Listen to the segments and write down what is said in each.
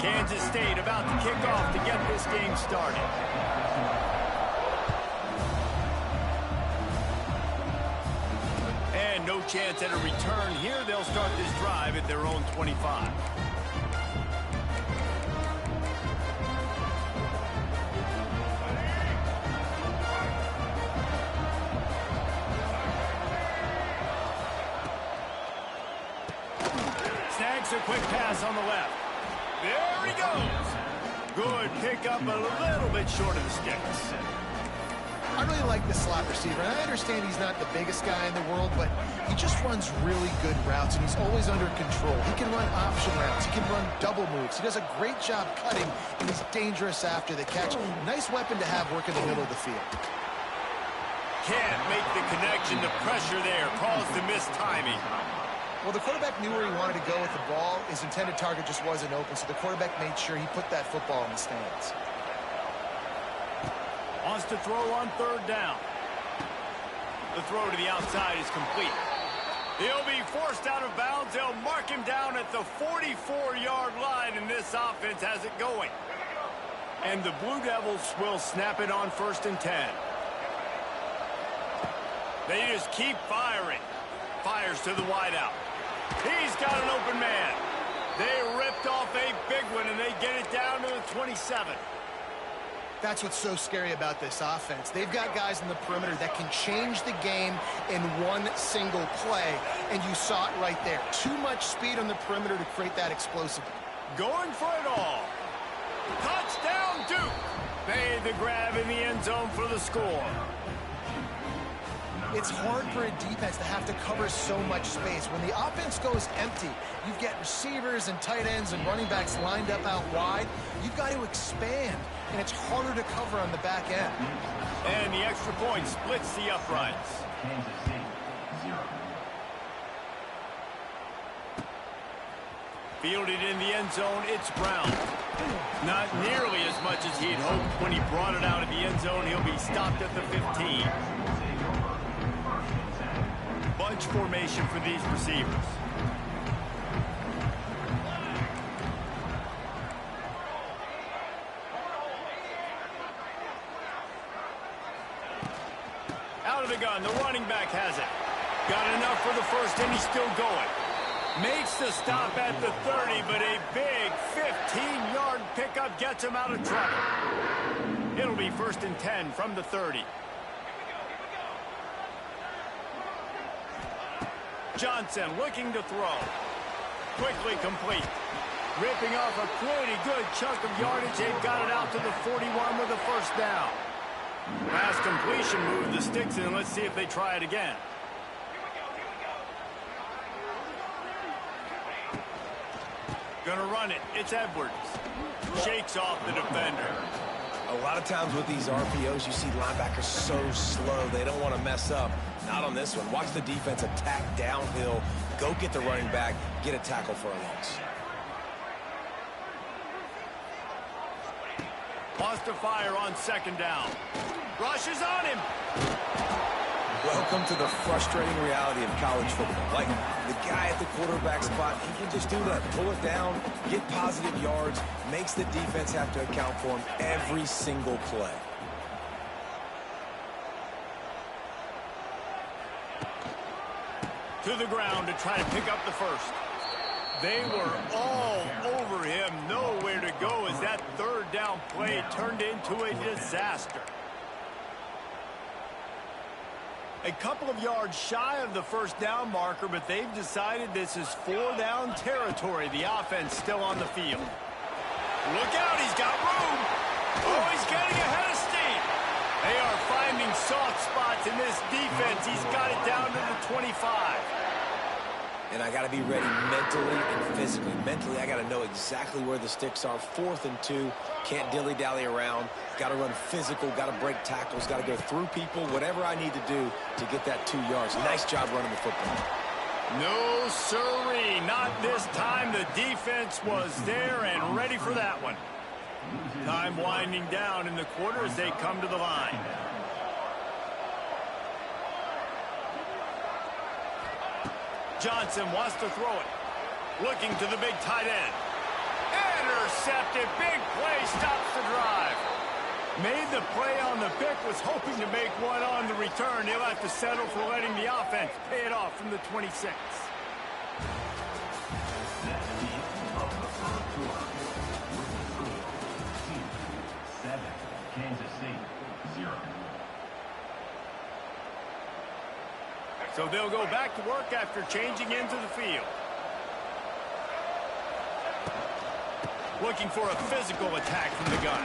Kansas State about to kick off to get this game started. And no chance at a return here. They'll start this drive at their own 25. Snags a quick pass on the left. There he goes. Good pickup, a little bit short of the sticks. I really like this slot receiver. And I understand he's not the biggest guy in the world, but he just runs really good routes, and he's always under control. He can run option routes. He can run double moves. He does a great job cutting, and he's dangerous after the catch. Nice weapon to have working the middle of the field. Can't make the connection. The pressure there caused the missed timing. Well, the quarterback knew where he wanted to go with the ball. His intended target just wasn't open, so the quarterback made sure he put that football in the stands. Wants to throw on third down. The throw to the outside is complete. He'll be forced out of bounds. They'll mark him down at the 44-yard line, and this offense has it going. And the Blue Devils will snap it on 1st and 10. They just keep firing. Fires to the wideout. He's got an open man. They ripped off a big one, and they get it down to the 27. That's what's so scary about this offense. They've got guys in the perimeter that can change the game in one single play, and you saw it right there. Too much speed on the perimeter to create that explosive. Going for it all. Touchdown, Duke. Made the grab in the end zone for the score. It's hard for a defense to have to cover so much space. When the offense goes empty, you've got receivers and tight ends and running backs lined up out wide. You've got to expand, and it's harder to cover on the back end. And the extra point splits the uprights. Fielded in the end zone, it's Brown. Not nearly as much as he'd hoped when he brought it out of the end zone. He'll be stopped at the 15. Bunch formation for these receivers. Out of the gun, the running back has it. Got enough for the first, and he's still going. Makes the stop at the 30, but a big 15-yard pickup gets him out of trouble. It'll be 1st and 10 from the 30. Johnson looking to throw. Quickly complete. Ripping off a pretty good chunk of yardage. They've got it out to the 41 with a first down. Pass completion moved the sticks in. Let's see if they try it again. Gonna run it. It's Edwards. Shakes off the defender. A lot of times with these RPOs, you see linebackers so slow. They don't want to mess up. Not on this one. Watch the defense attack downhill. Go get the running back. Get a tackle for a loss. Wants to fire on 2nd down. Rushes on him. Welcome to the frustrating reality of college football. Like, the guy at the quarterback spot, he can just do that. Pull it down, get positive yards, makes the defense have to account for him every single play. To the ground to try to pick up the first. They were all over him. Nowhere to go as that 3rd down play turned into a disaster. A couple of yards shy of the first down marker, but they've decided this is 4-down territory. The offense still on the field. Look out, he's got room. Oh, he's getting ahead of steam. They are finding soft spots in this defense. He's got it down to the 25. And I got to be ready mentally and physically. Mentally, I got to know exactly where the sticks are. 4th and 2. Can't dilly-dally around. Got to run physical. Got to break tackles. Got to go through people. Whatever I need to do to get that 2 yards. Nice job running the football. No, sirree. Not this time. The defense was there and ready for that one. Time winding down in the quarter as they come to the line. Johnson wants to throw it. Looking to the big tight end. Intercepted. Big play. Stops the drive. Made the play on the pick. Was hoping to make one on the return. He'll have to settle for letting the offense pay it off from the 26. So they'll go back to work after changing into the field. Looking for a physical attack from the gun.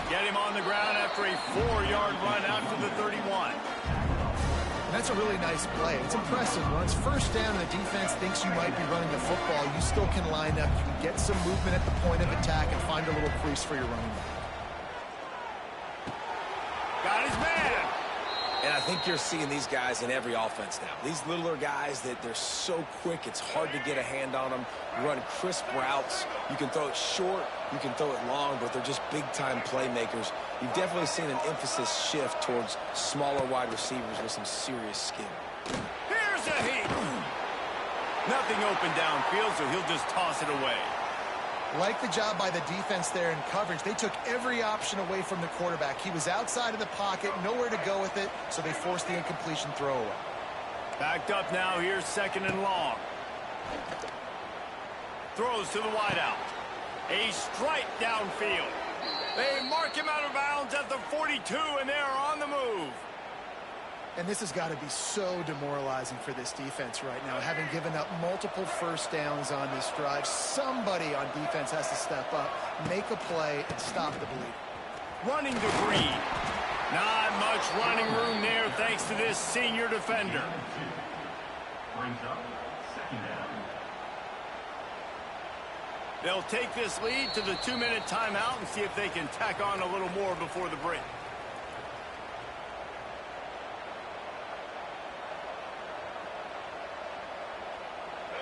Get him on the ground after a 4-yard run out to the 31. And that's a really nice play. It's impressive. Once first down and the defense thinks you might be running the football, you still can line up. You can get some movement at the point of attack and find a little crease for your running back. Got his man. And I think you're seeing these guys in every offense now. These littler guys that they're so quick, it's hard to get a hand on them. Run crisp routes. You can throw it short, you can throw it long, but they're just big-time playmakers. You've definitely seen an emphasis shift towards smaller wide receivers with some serious skill. Here's a heat. Nothing open downfield, so he'll just toss it away. Like the job by the defense there in coverage. They took every option away from the quarterback. He was outside of the pocket, nowhere to go with it, so they forced the incompletion throwaway. Backed up now. Here's 2nd and long. Throws to the wideout. A strike downfield. They mark him out of bounds at the 42, and they're on the move. And this has got to be so demoralizing for this defense right now, having given up multiple first downs on this drive. Somebody on defense has to step up, make a play, and stop the bleed. Running to Green. Not much running room there thanks to this senior defender. Brings up 2nd down. They'll take this lead to the 2-minute timeout and see if they can tack on a little more before the break.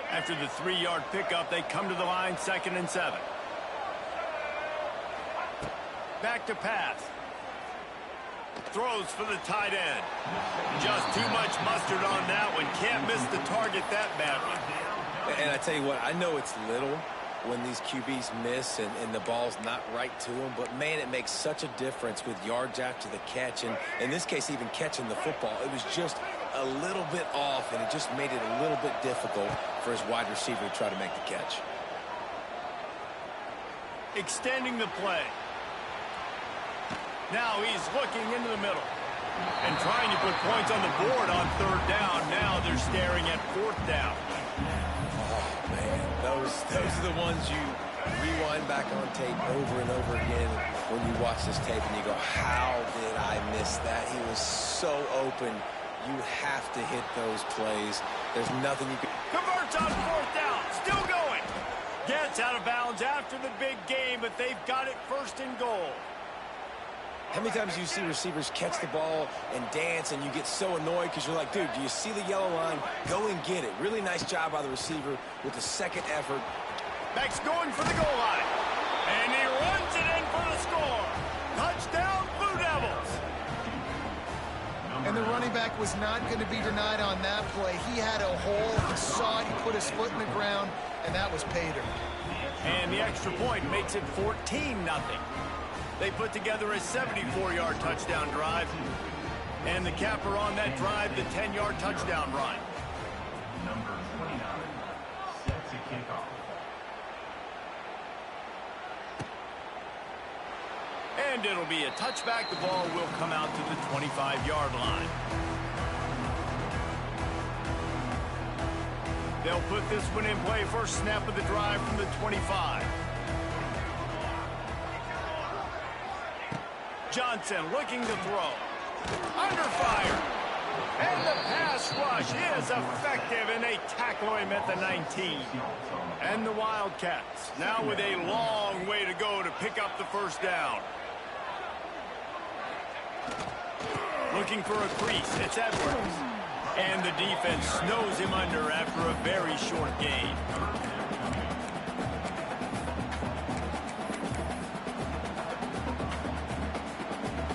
After the 3-yard pickup, they come to the line, 2nd and 7. Back to pass. Throws for the tight end. Just too much mustard on that one. Can't miss the target that badly. And I tell you what, I know it's little when these QBs miss and the ball's not right to them, but man, it makes such a difference with yards after the catch, and in this case, even catching the football. It was just a little bit off, and it just made it a little bit difficult for his wide receiver to try to make the catch. Extending the play. Now he's looking into the middle and trying to put points on the board on 3rd down. Now they're staring at 4th down. Oh, man, those are the ones you rewind back on tape over and over again when you watch this tape and you go, how did I miss that? He was so open. You have to hit those plays. There's nothing you can... Converts on 4th down. Still going. Gets out of bounds after the big game, but they've got it 1st and goal. How many times do you see receivers catch the ball and dance and you get so annoyed because you're like, dude, do you see the yellow line? Go and get it. Really nice job by the receiver with the 2nd effort. Max going for the goal line. And he runs it in for the score. Touchdown, Blue Devils. And the running back was not going to be denied on that play. He had a hole. He saw it. He put his foot in the ground, and that was pay dirt. And the extra point makes it 14-0. They put together a 74-yard touchdown drive. And the capper on that drive, the 10-yard touchdown run. Number 29, set to kick off. And it'll be a touchback. The ball will come out to the 25-yard line. They'll put this one in play. First snap of the drive from the 25. Johnson looking to throw. Under fire. And the pass rush is effective, and they tackle him at the 19. And the Wildcats now with a long way to go to pick up the 1st down. Looking for a crease. It's Edwards. And the defense snows him under after a very short gain.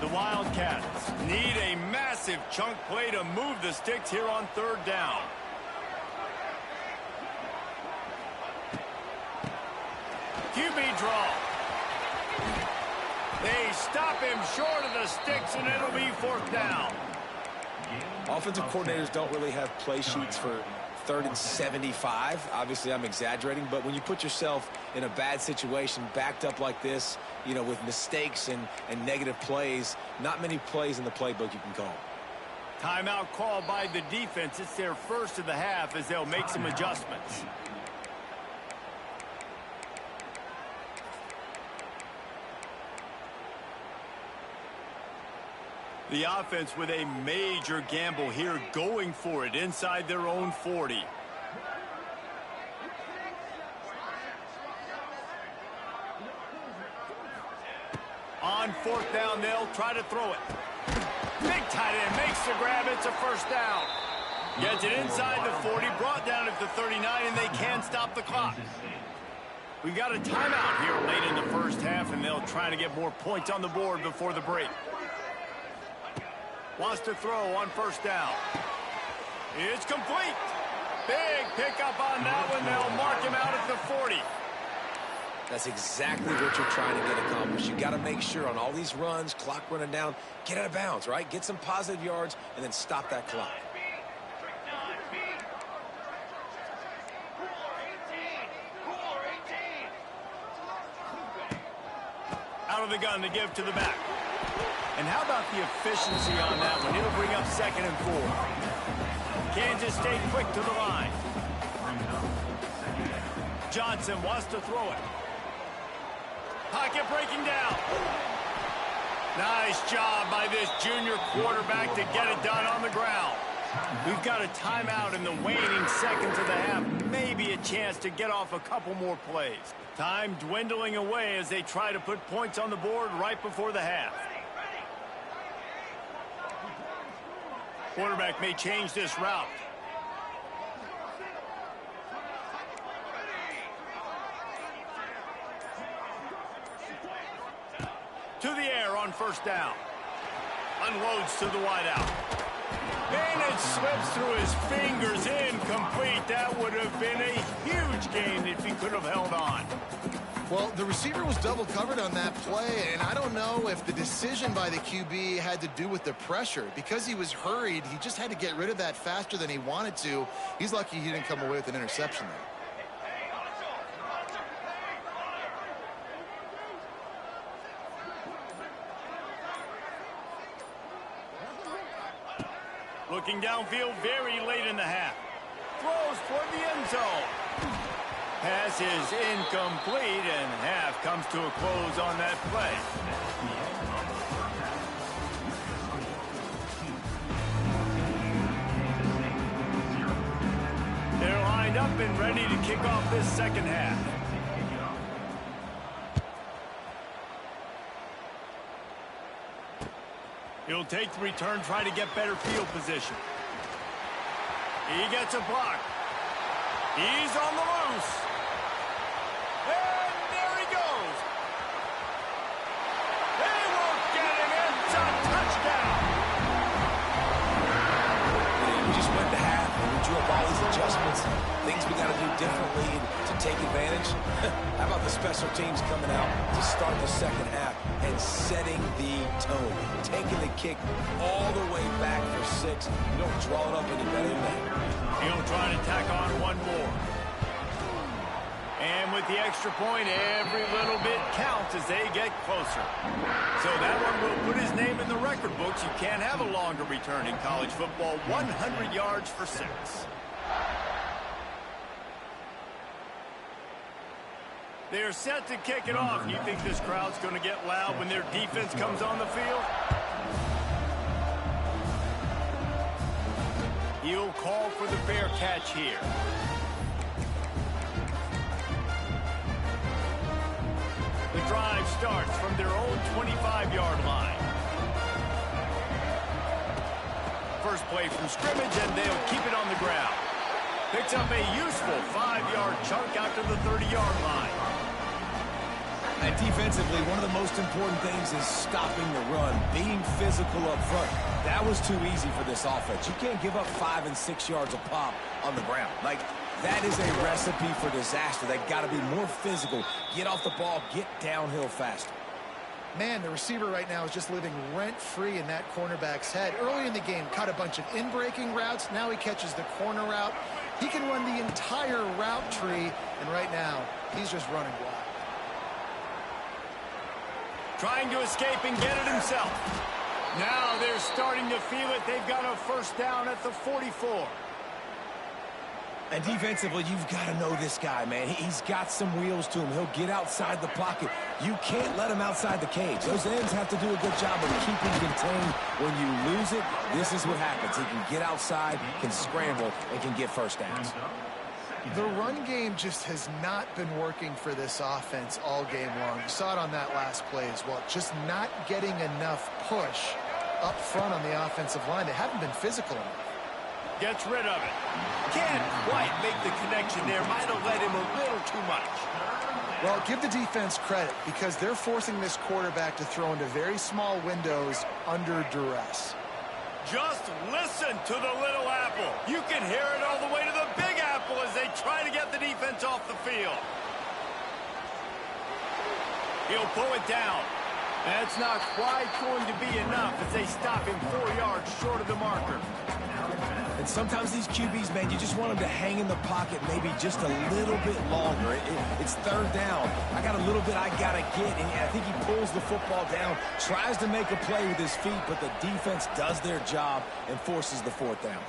The Wildcats need a massive chunk play to move the sticks here on 3rd down. QB draw. They stop him short of the sticks, and it'll be 4th down. Offensive coordinators don't really have play sheets for 3rd and 75. Obviously, I'm exaggerating, but when you put yourself in a bad situation, backed up like this, you know, with mistakes and negative plays, not many plays in the playbook you can call. Timeout called by the defense. It's their first of the half as they'll make some adjustments. The offense with a major gamble here, going for it inside their own 40. On 4th down, they'll try to throw it. Big tight end makes the grab. It's a 1st down. Gets it inside the 40, brought down at the 39, and they can't stop the clock. We've got a timeout here late in the first half, and they'll try to get more points on the board before the break. Wants to throw on 1st down. It's complete. Big pickup on that one. They'll mark him out at the 40. That's exactly what you're trying to get accomplished. You got to make sure on all these runs, clock running down, get out of bounds, right? Get some positive yards and then stop that clock. Out of the gun to give to the back. And how about the efficiency on that one? It'll bring up 2nd and 4. Kansas State quick to the line. Johnson wants to throw it. Pocket breaking down. Nice job by this junior quarterback to get it done on the ground. We've got a timeout in the waning seconds of the half. Maybe a chance to get off a couple more plays. Time dwindling away as they try to put points on the board right before the half. Quarterback may change this route. To the air on 1st down. Unloads to the wideout. And it slips through his fingers, incomplete. That would have been a huge gain if he could have held on. Well, the receiver was double covered on that play, and I don't know if the decision by the QB had to do with the pressure. Because he was hurried, he just had to get rid of that faster than he wanted to. He's lucky he didn't come away with an interception there. Looking downfield very late in the half. Throws toward the end zone. Pass is incomplete, and half comes to a close on that play. They're lined up and ready to kick off this 2nd half. He'll take the return, try to get better field position. He gets a block. He's on the loose. And there he goes. They won't get him. It's a touchdown. We just went to half and we drew up all these adjustments, things we got to do differently to take advantage. How about the special teams coming out to start the 2nd half and setting the tone, taking the kick all the way back for 6. You don't draw it up any better than that. He'll try to tack on one more. And with the extra point, every little bit counts as they get closer. So that one will put his name in the record books. You can't have a longer return in college football. 100 yards for 6. They're set to kick it off. You think this crowd's going to get loud when their defense comes on the field? He'll call for the fair catch here. The drive starts from their own 25-yard line. First play from scrimmage, and they'll keep it on the ground. Picks up a useful 5-yard chunk out to the 30-yard line. And defensively, one of the most important things is stopping the run, being physical up front. That was too easy for this offense. You can't give up 5 and 6 yards a pop on the ground. Like, That is a recipe for disaster. They got to be more physical, get off the ball, get downhill faster. Man, the receiver right now is just living rent-free in that cornerback's head. Early in the game, caught a bunch of in-breaking routes. Now he catches the corner route. He can run the entire route tree, and right now, he's just running wild. Trying to escape and get it himself. Now they're starting to feel it. They've got a first down at the 44. And defensively, you've got to know this guy, man. He's got some wheels to him. He'll get outside the pocket. You can't let him outside the cage. Those ends have to do a good job of keeping contained. When you lose it, this is what happens. He can get outside, can scramble, and can get first downs. The run game just has not been working for this offense all game long. You saw it on that last play as well. Just not getting enough push up front on the offensive line. They haven't been physical enough. Gets rid of it. Can't quite make the connection there. Might have led him a little too much. Well, give the defense credit because they're forcing this quarterback to throw into very small windows under duress. Just listen to the little apple. You can hear it all the way to the big apple as they try to get the defense off the field. He'll pull it down. That's not quite going to be enough as they stop him 4 yards short of the marker. And sometimes these QBs, man, you just want them to hang in the pocket maybe just a little bit longer. It's third down. I got a little bit I got to get, and I think he pulls the football down, tries to make a play with his feet, but the defense does their job and forces the fourth down.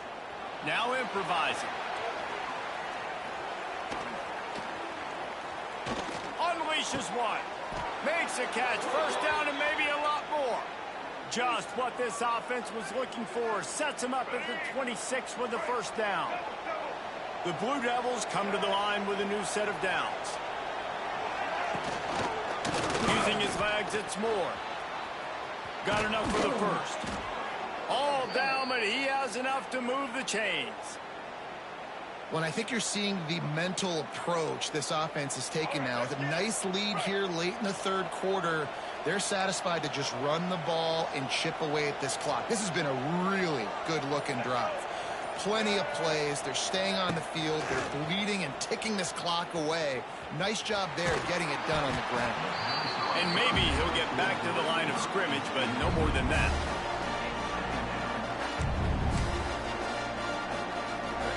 Now improvising. Unleashes one. Makes a catch. First down and maybe a lot more. Just what this offense was looking for. Sets him up at the 26 with the first down. The Blue Devils come to the line with a new set of downs. Using his legs, it's Moore. Got enough for the first. All down, but he has enough to move the chains. Well, I think you're seeing the mental approach this offense is taking now. With a nice lead here late in the third quarter, they're satisfied to just run the ball and chip away at this clock. This has been a really good-looking drive. Plenty of plays. They're staying on the field. They're bleeding and ticking this clock away. Nice job there getting it done on the ground. And maybe he'll get back to the line of scrimmage, but no more than that.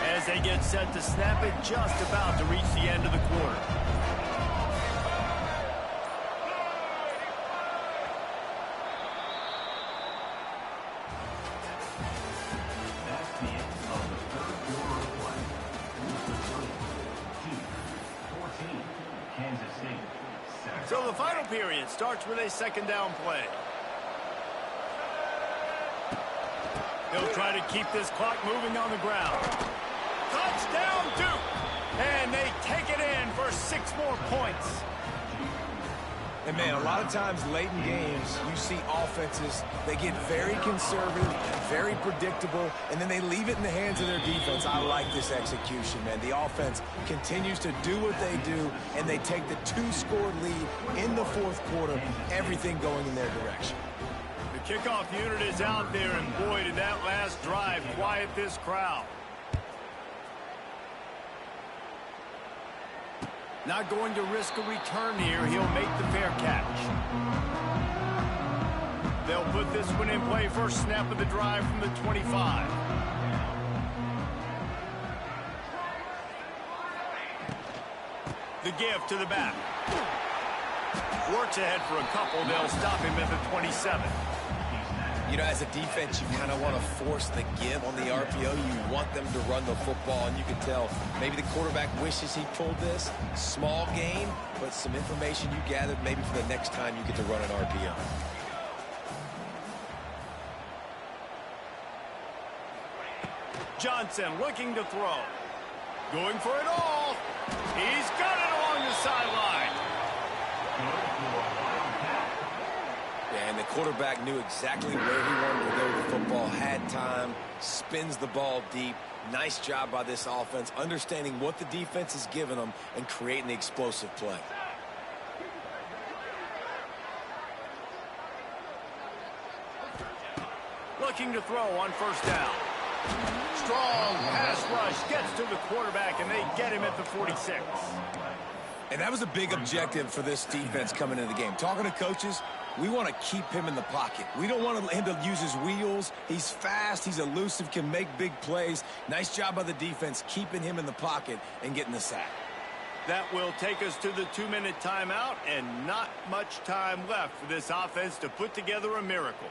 As they get set to snap it, just about to reach the end of the quarter. That's the end of the third quarter of play. With the 14, Kansas State. So the final period starts with a second down play. They'll try to keep this clock moving on the ground. Touchdown, Duke! And they take it in for 6 more points. And, man, a lot of times late in games, you see offenses, they get very conservative, very predictable, and then they leave it in the hands of their defense. I like this execution, man. The offense continues to do what they do, and they take the 2-score lead in the fourth quarter, everything going in their direction. The kickoff unit is out there, and boy, did that last drive quiet this crowd. Not going to risk a return here. He'll make the fair catch. They'll put this one in play. First snap of the drive from the 25. The give to the back. Works ahead for a couple. They'll stop him at the 27. You know, as a defense, you kind of want to force the give on the RPO. You want them to run the football, and you can tell maybe the quarterback wishes he pulled this. Small gain, but some information you gathered maybe for the next time you get to run an RPO. Johnson looking to throw. Going for it all. He's got it along the sideline. And the quarterback knew exactly where he wanted to go with the football, had time, spins the ball deep. Nice job by this offense, understanding what the defense is giving them and creating the explosive play. Looking to throw on first down. Strong pass rush. rush gets to the quarterback, and they get him at the 46. And that was a big objective for this defense coming into the game. Talking to coaches, we want to keep him in the pocket. We don't want him to use his wheels. He's fast, he's elusive, can make big plays. Nice job by the defense keeping him in the pocket and getting the sack. That will take us to the 2-minute timeout, and not much time left for this offense to put together a miracle.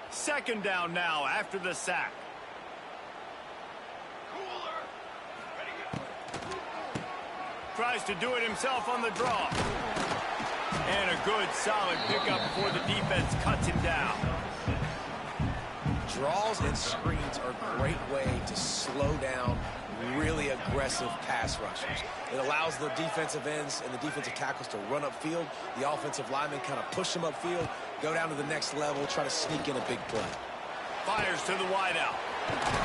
Second down now after the sack. Tries to do it himself on the draw. And a good, solid pickup before the defense cuts him down. Draws and screens are a great way to slow down really aggressive pass rushers. It allows the defensive ends and the defensive tackles to run upfield. The offensive linemen kind of push them upfield, go down to the next level, try to sneak in a big play. Fires to the wideout.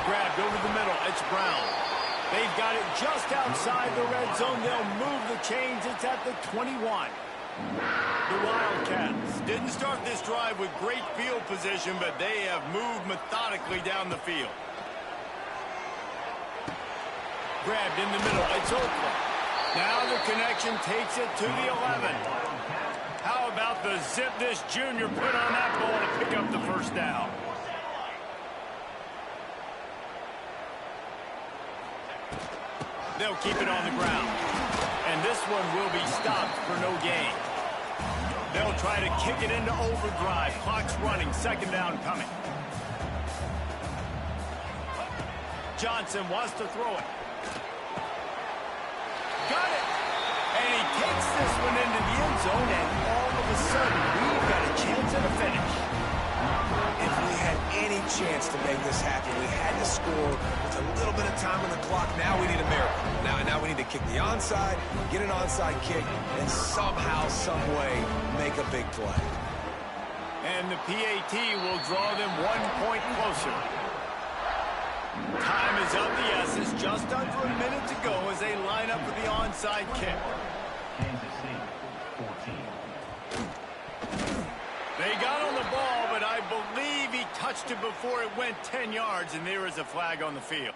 Grabbed over the middle. It's Brown. They've got it just outside the red zone. They'll move the chains. It's at the 21. The Wildcats didn't start this drive with great field position, but they have moved methodically down the field. Grabbed in the middle. It's Oakland. Now the connection takes it to the 11. How about the zip this junior put on that ball to pick up the first down? They'll keep it on the ground. And this one will be stopped for no gain. They'll try to kick it into overdrive. Clock's running. Second down coming. Johnson wants to throw it. Got it. And he takes this one into the end zone, and all of a sudden, we've got a chance at a finish. If we had any chance to make this happen, we had to score with a little bit of time on the clock. Now we need a miracle. Now we need to kick the onside, get an onside kick, and somehow, some way, make a big play. And the PAT will draw them 1 point closer. Time is of the essence. Just under a minute to go as they line up for the onside kick. Kansas City, 14. They got on the ball, but I believe he touched it before it went 10 yards, and there is a flag on the field.